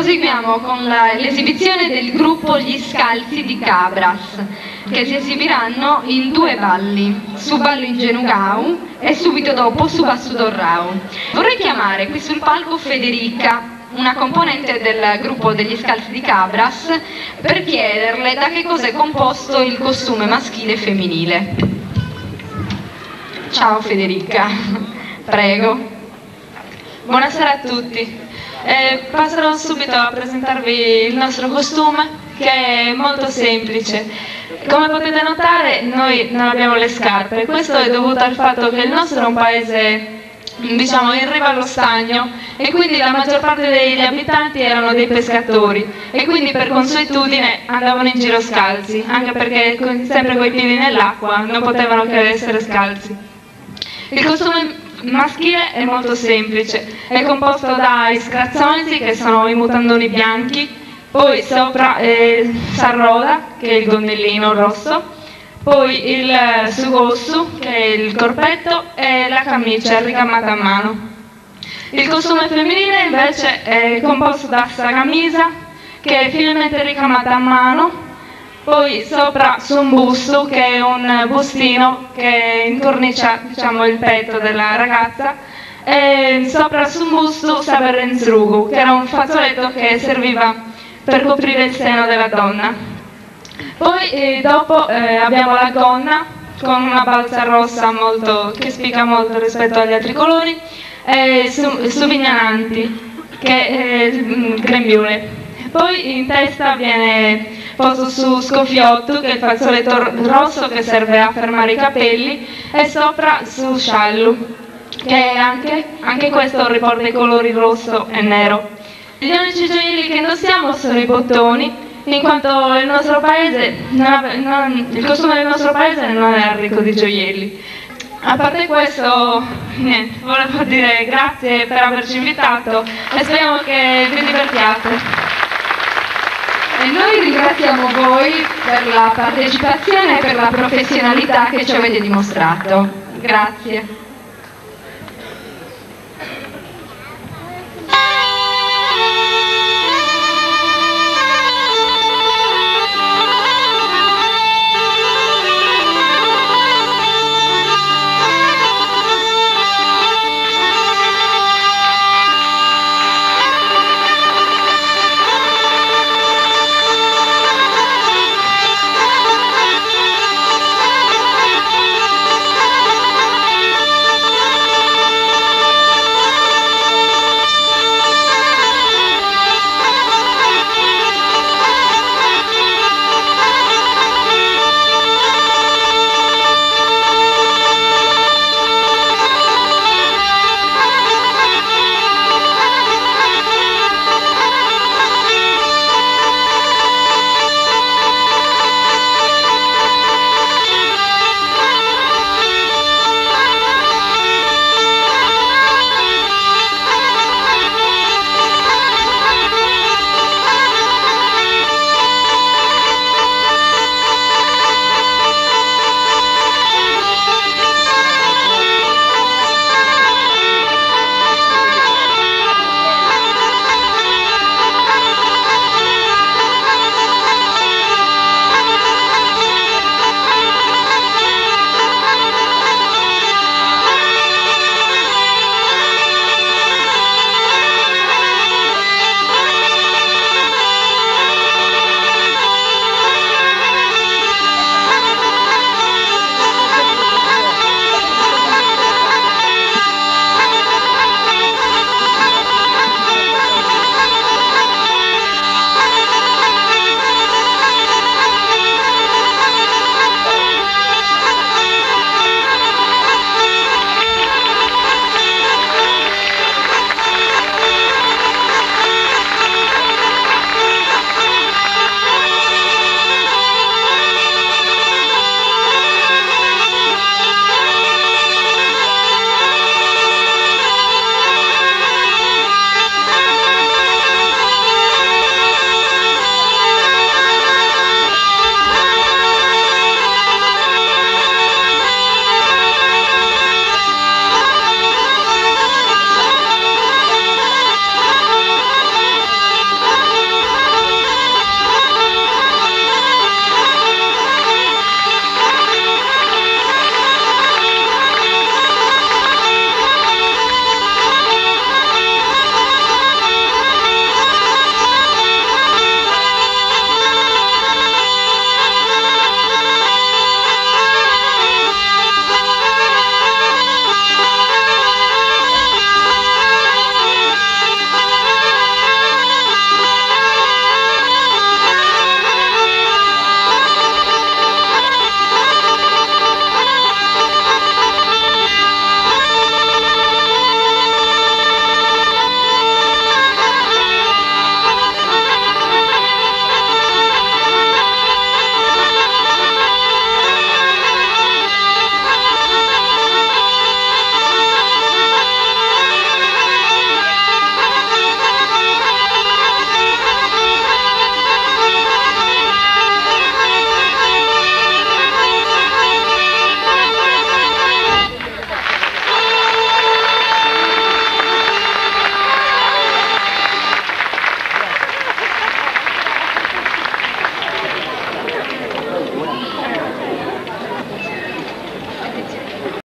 Proseguiamo con l'esibizione del gruppo Gli Scalzi di Cabras, che si esibiranno in due balli, su Ballo in Genugau e subito dopo su Basso Dorrau. Vorrei chiamare qui sul palco Federica, una componente del gruppo degli Scalzi di Cabras, per chiederle da che cosa è composto il costume maschile e femminile. Ciao Federica, prego. Buonasera a tutti. Passerò subito a presentarvi il nostro costume, che è molto semplice. Come potete notare, noi non abbiamo le scarpe. Questo è dovuto al fatto che il nostro è un paese, diciamo, in riva allo stagno, e quindi la maggior parte degli abitanti erano dei pescatori e quindi per consuetudine andavano in giro scalzi, anche perché sempre coi piedi nell'acqua non potevano che essere scalzi. Il costume maschile è molto semplice, è composto dai scrazzonzi, che sono i mutandoni bianchi, poi sopra Sarroda, che è il gonnellino rosso, poi il sugossu, che è il corpetto, e la camicia ricamata a mano. Il costume femminile invece è composto da sta camisa, che è finemente ricamata a mano, poi sopra su un busto, che è un bustino che incornicia, diciamo, il petto della ragazza, e sopra su un busto Saberrenzrugu, che era un fazzoletto che serviva per coprire il seno della donna. Poi dopo abbiamo la gonna con una balza rossa che spicca molto rispetto agli altri colori, e Suvignananti, che è il grembiule. Poi in testa viene posto su Scofiotto, che è il fazzoletto rosso che serve a fermare i capelli, e sopra su Sciallu, che anche questo riporta i colori rosso e nero. Gli unici gioielli che indossiamo sono i bottoni, in quanto il nostro paese il costume del nostro paese non è ricco di gioielli. A parte questo, niente, volevo dire grazie per averci invitato e speriamo che vi divertiate. E noi ringraziamo voi per la partecipazione e per la professionalità che ci avete dimostrato. Grazie.